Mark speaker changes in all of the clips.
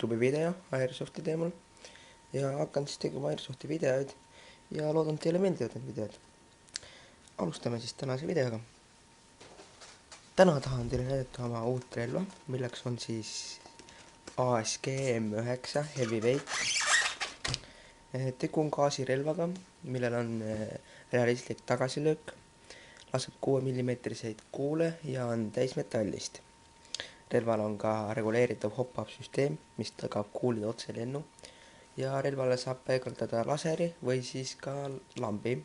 Speaker 1: YouTube'i video Airsofti teemal ja hakkan siis tegema Airsofti videoid ja loodan, teile meeldivad need videod. Alustame siis tänase videoga. Täna tahan teile näidata oma uut relva, milleks on siis ASG M9 Heavyweight. Tegu on gaasirelvaga, millel on realistlik tagasilöök, laseb 6 mm kuule ja on täismetallist. Relval on ka reguleeritav hop-up süsteem, mis tagab kuulide otselennu ja relvale saab paigaldada laseri või siis ka lambi.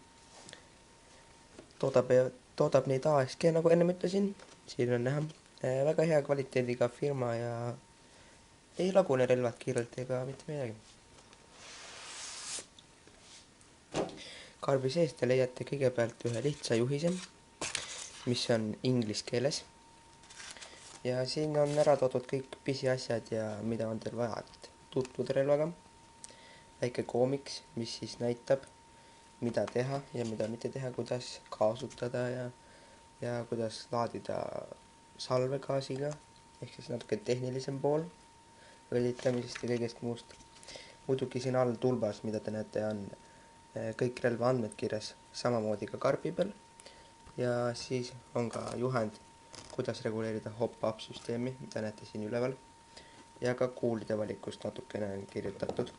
Speaker 1: Toodab neid ASG, nagu enne ütlesin, siin on näha väga hea kvaliteediga firma ja ei lagune relvad kiirelt ega mitte midagi. Karbi sees te leiate kõigepealt ühe lihtsa juhise, mis on inglise keeles. Ja siin on ära toodud kõik pisiasjad ja mida on teil vaja, et tutvuda relvaga. Väike koomiks, mis siis näitab, mida teha ja mida mitte teha, kuidas kasutada ja kuidas laadida salve gaasiga, ehk siis natuke tehnilisem pool õlitamisest ja kõigest muust. Muidugi siin all tulbas, mida te näete, on kõik relva andmed kirjas, samamoodi ka karbi peal. Ja siis on ka juhend, kuidas reguleerida hop-up süsteemi, mida näete siin üleval. Ja ka kuulide valikust natukene on kirjutatud.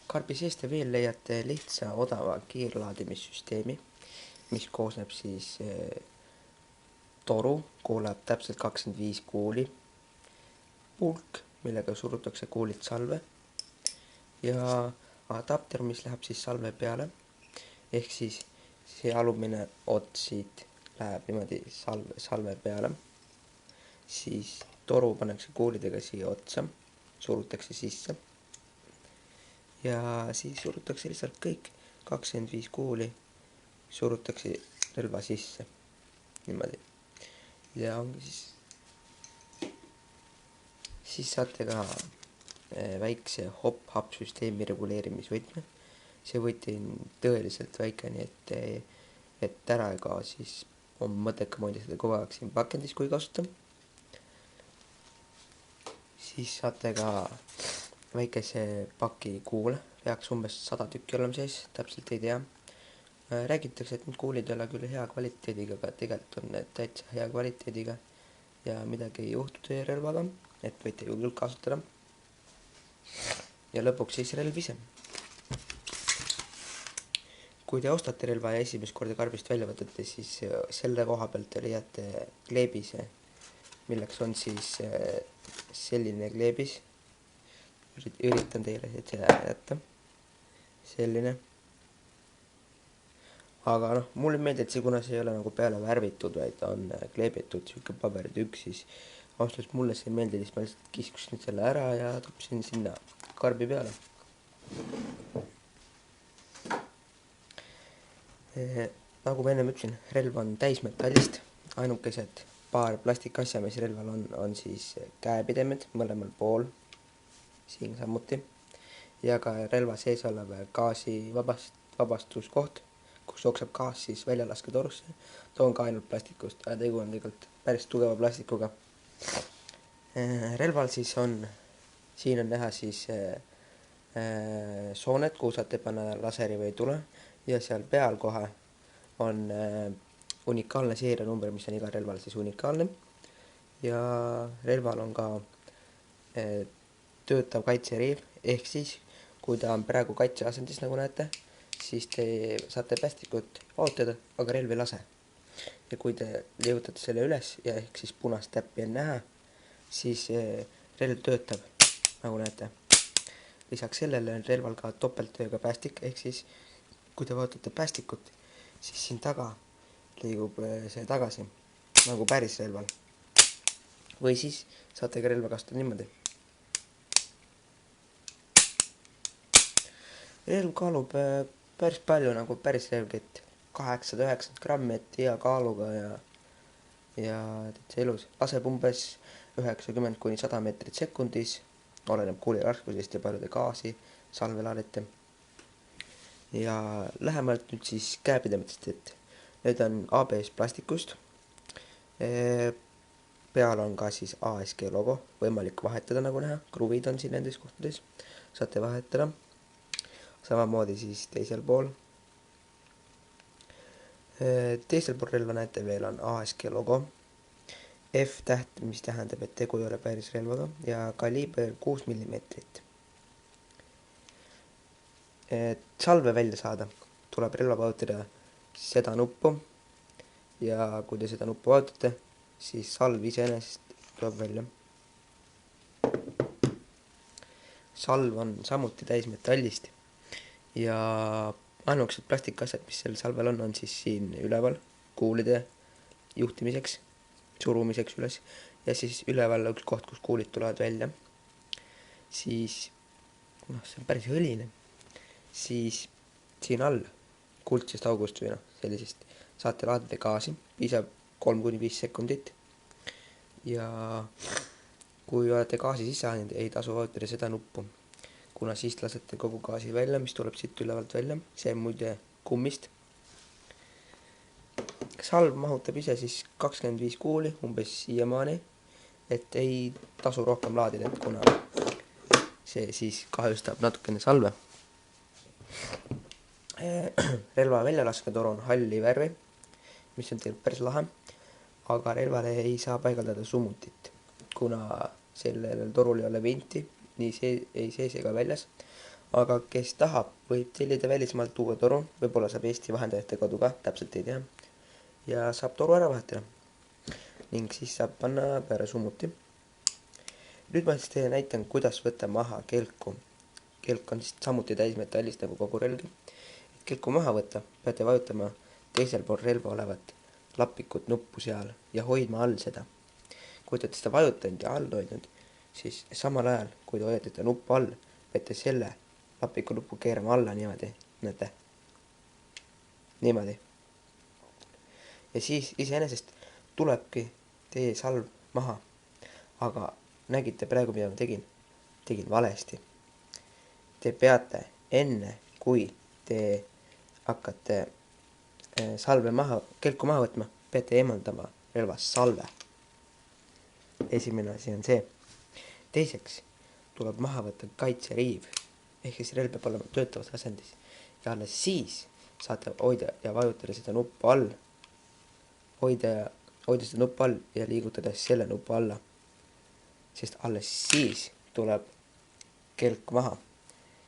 Speaker 1: Karbi sees te veel leiate lihtsa odava kiirlaadimissüsteemi, mis koosneb siis toru, kuhu läheb täpselt 25 kuuli, pulk, millega surutakse kuulid salve ja adapter, mis läheb siis salve peale, ehk siis see alumine ots siit läheb niimoodi salve peale, siis toru pannakse kuulidega siia otsa, surutakse sisse ja siis surutakse lihtsalt kõik 25 kuuli, surutakse relva sisse niimoodi ja ongi siis saate ka väikse hop-up süsteemi reguleerimisvõtme. See võti on tõeliselt väike, nii et ära ei kao, siis on mõttekam hoida seda kogu aeg siin pakendis, kui kasuta. Siis saate ka väikese paki kuule, peaks umbes 100 tükki olema sees, täpselt ei tea. Räägitakse, et need kuulid ei ole küll hea kvaliteediga, aga tegelikult on need täitsa hea kvaliteediga ja midagi ei juhtu teie relvaga, et võite ju küll kasutada. Ja lõpuks siis relv ise. Kui te ostate relva ja esimest korda karbist välja võtate, siis selle koha pealt te leiate kleebise, milleks on siis selline kleebis. Üritan teile seda näidata. Selline. Aga mulle meeldib see, kuna see ei ole nagu peale värvitud, vaid on kleebitud siuke paberitükk, siis ausalt mulle see ei meeldi, siis ma lihtsalt kiskusin selle ära ja topsin sinna karbi peale. Nagu ma enne ütlesin, relv on täismetallist, ainukesed paar plastikasja, mis relval on siis käepidemed mõlemal pool, siin samuti, ja ka relva sees olev gaasi vabastuskoht, kus jookseb gaas siis väljalasketorrusse. Too on ka ainult plastikust, aga tegu on tegelikult päris tugeva plastikuga. Relval siis on, siin on näha siis soonet, kuhu saate panna laseri või tule ja seal peal kohe on unikaalne seerianumber, mis on iga relval siis unikaalne ja relval on ka töötav kaitseriiv, ehk siis kui ta on praegu kaitseasendis, nagu näete, siis te saate päästikut ootada, aga relv ei lase. Ja kui te liigutate selle üles ja ehk siis punast täppi on näha, siis relv töötab, nagu näete. Lisaks sellele on relval ka topelttööga päästik, ehk siis kui te vaatate päästikut, siis siin taga liigub see tagasi, nagu päris relval. Või siis saate ka relva kasutada niimoodi. Relv kaalub päris palju nagu päris relvkett, 890 grammi, et hea kaaluga ja täitsa ilus. Laseb umbes 90–100 meetrit sekundis, oleneb kuuli raskusest ja palju te gaasi salve laadite. Ja lähemalt nüüd siis käepidemetest, et need on ABS plastikust. peal on ka siis ASG logo, võimalik vahetada, nagu näha, kruvid on siin nendes kohtades, saate vahetada. Samamoodi siis teisel pool. Teisel pool relva näete veel on ASG logo, F-täht, mis tähendab, et tegu ei ole päris relvaga, ja kaliiber 6 mm. Et salve välja saada, tuleb relva vajutada seda nuppu ja kui te seda nuppu vajutate, siis salv iseenesest tuleb välja. Salv on samuti täismetallist ja ainukesed plastikasjad, mis sel salvel on siis siin üleval kuulide juhtimiseks, surumiseks üles ja siis üleval üks koht, kus kuulid tulevad välja. Siis, see on päris õline, siis siin all kuldsest august või sellisest saate laadida gaasi, piisab 3–5 sekundit ja kui olete gaasi sisse andnud, ei tasu vajutada seda nuppu, kuna siis lasete kogu gaasi välja, mis tuleb siit ülevalt välja, see on muide kummist. Salv mahutab ise siis 25 kuuli umbes siiamaani, et ei tasu rohkem laadida, et kuna see siis kahjustab natukene salve. Relva väljalasketor on halli värvi, mis on tegelikult päris lahe, aga relvale ei saa paigaldada summutit, kuna sellel torul ei ole vinti, nii see ei sees ega väljas. Aga kes tahab, võib tellida välismaalt uue toru, võib-olla saab Eesti vahendajate kaudu ka, täpselt ei tea, ja saab toru ära vahetada ning siis saab panna peale summuti. Nüüd ma siis teile näitan, kuidas võtta maha kelku. Kelk on siis samuti täismetallist nagu kogu relgi. Et kelku maha võtta, peate vajutama teisel pool relva olevat lapikut nuppu seal ja hoidma all seda. Kui te olete seda vajutanud ja all hoidnud, siis samal ajal, kui te hoiate seda nuppu all, peate selle lapiku nuppu keerama alla niimoodi, näete, niimoodi. Ja siis iseenesest tulebki teie salv maha, aga nägite praegu, mida ma tegin valesti. Te peate enne, kui te hakkate salve kelku maha võtma, peate eemaldama relvast salve. Esimene asi on see. Teiseks tuleb maha võtta kaitseriiv, ehk siis relv peab olema töötavas asendis ja alles siis saate hoida ja vajutada seda nuppu all, hoida seda nuppu all ja liigutades selle nupu alla, sest alles siis tuleb kelk maha.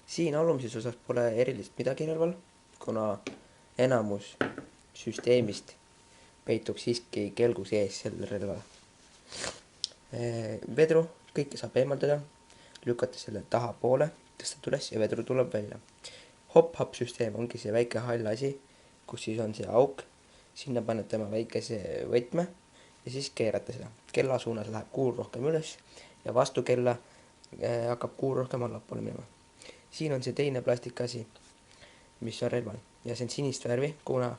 Speaker 1: Siin alumises osas pole erilist midagi relval, kuna enamus süsteemist peitub siiski kelgu sees selle relval. Vedru kõike saab eemaldada, lükata selle tahapoole, tõstad üles ja vedru tuleb välja. Hop-hop süsteem ongi see väike hall asi, kus siis on see auk, sinna panete oma väikese võtme ja siis keerate seda. Kella suunas läheb kuul rohkem üles ja vastu kella hakkab kuul rohkem allapoole minema. Siin on see teine plastikasi, mis on relval ja see on sinist värvi, kuna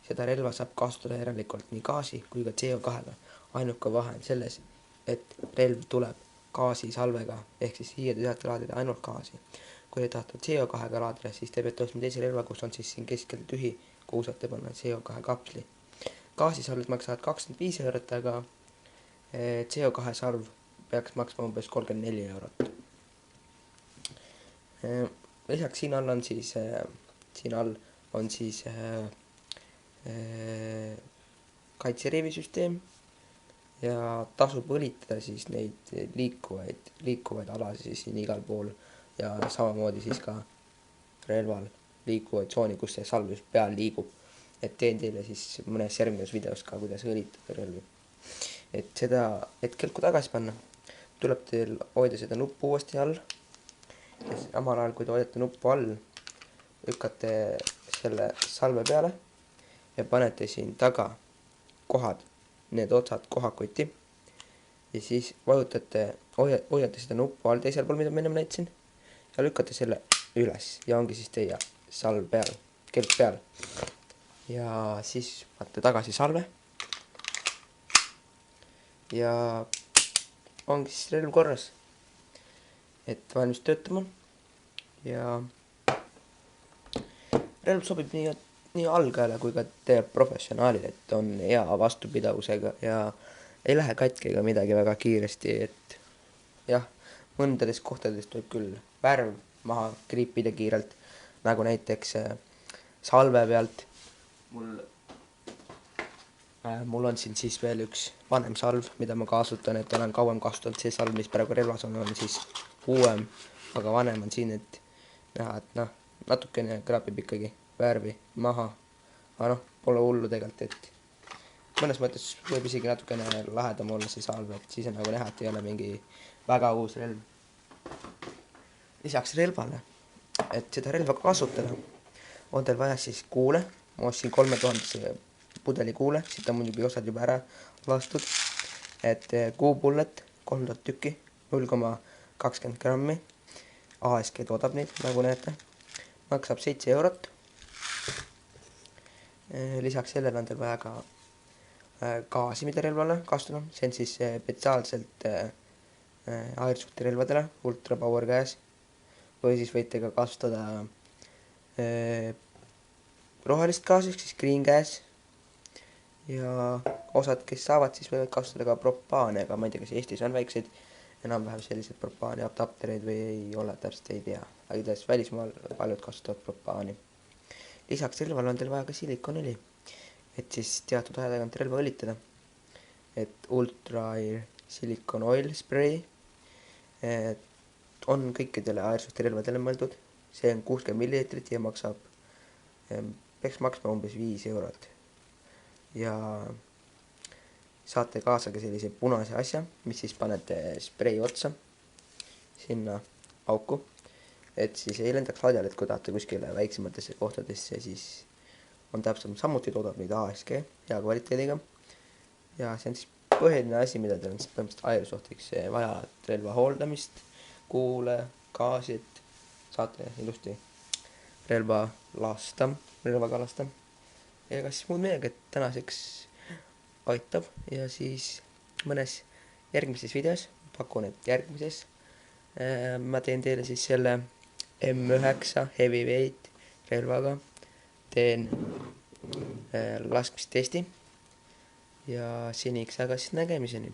Speaker 1: seda relva saab kasutada järelikult nii gaasi kui ka CO2-ga. Ainuke vahe on selles, et relv tuleb gaasi salvega, ehk siis siia te saate laadida ainult gaasi. Kui te tahate CO2-ga laadida, siis te peate ostma teise relva, kus on siis siin keskel tühi, kuhu saate panna CO2 kapsli. Gaasisalved maksavad 25 eurot, aga CO2 salv peaks maksma umbes 34 eurot. Lisaks siin all on siis kaitseriivi süsteem ja tasub õlitada siis neid liikuvaid alasid siin igal pool ja samamoodi siis ka relval liikuvaid tsooni, kus see salv just peal liigub. Et teen teile siis mõnes järgmises videos ka, kuidas õlitada relvi. Et kelku tagasi panna, tuleb teil hoida seda nuppu uuesti all ja samal ajal, kui te hoiate nuppu all, lükkate selle salve peale ja panete siin taga kohad, need otsad kohakotti ja siis vajutate, hoiate seda nuppu all teisel pool, mida ma enne näitasin ja lükkate selle üles ja ongi siis teie salv peal, kelk peal ja siis panete tagasi salve ja ongi siis relv korras, et valmis töötama ja relv sobib nii algajale kui ka professionaalile, et on hea vastupidavusega ja ei lähe katki ega midagi väga kiiresti, et jah, mõndades kohtades tuleb küll värv maha kriipida kiirelt, nagu näiteks salve pealt. Mul on siin siis veel üks vanem salv, mida ma kasutan, et olen kauem kasutanud. See salv, mis praegu relvas on siis uuem, aga vanem on siin, et näha, et noh, natukene kraapib ikkagi värvi maha. aga noh, pole hullu tegelikult, et mõnes mõttes võib isegi natukene lahedam olla see salv, et siis on nagu näha, et ei ole mingi väga uus relv. Lisaks relvale, et seda relva kasutada, on teil vaja siis kuule. Ma ostsin 3000 pudeli kuule, siit on muidugi osad juba ära lastud. Et kuupullet 3000 tükki, 0,20 grammi. ASG toodab neid, nagu näete. Maksab 7 eurot. Lisaks sellele on teil vaja ka gaasi, mida relvale kasutada. See on siis spetsiaalselt airsoft'i relvadele, ultra power gas. Või siis võite ka kasutada rohelist gaasi, siis green gas. Ja osad, kes saavad, siis võivad kasutada ka propaane, aga ma ei tea, kas Eestis on väikseid enam-vähem sellised propaani adaptereid või ei ole, täpselt ei tea. Aga igatahes välismaal paljud kasutavad propaani. Lisaks relvale on teil vaja ka silikonõli, et siis teatud aja tagant relva õlitada. Et Ultra Air Silicon Oil Spray on kõikidele airsoft'i relvadele mõeldud. See on 60 millilitrit ja peaks maksma umbes 5 eurot. Ja saate kaasa ka sellise punase asja, mis siis panete sprei otsa sinna auku, et siis ei lendaks laiali, et kui tahate kuskile väiksematesse kohtadesse, siis on täpselt samuti toodab neid ASG hea kvaliteediga. Ja see on siis põhiline asi, mida teil on siis põhimõtteliselt airsoft'iks vaja, relva hooldamist, kuule, gaasid, saate ilusti relvaga lasta. Ega siis muud midagi, et tänaseks aitab ja siis mõnes järgmises videos, pakun, et järgmises ma teen teile siis selle M9 Heavyweight relvaga, teen laskmistesti ja seniks aga siis nägemiseni.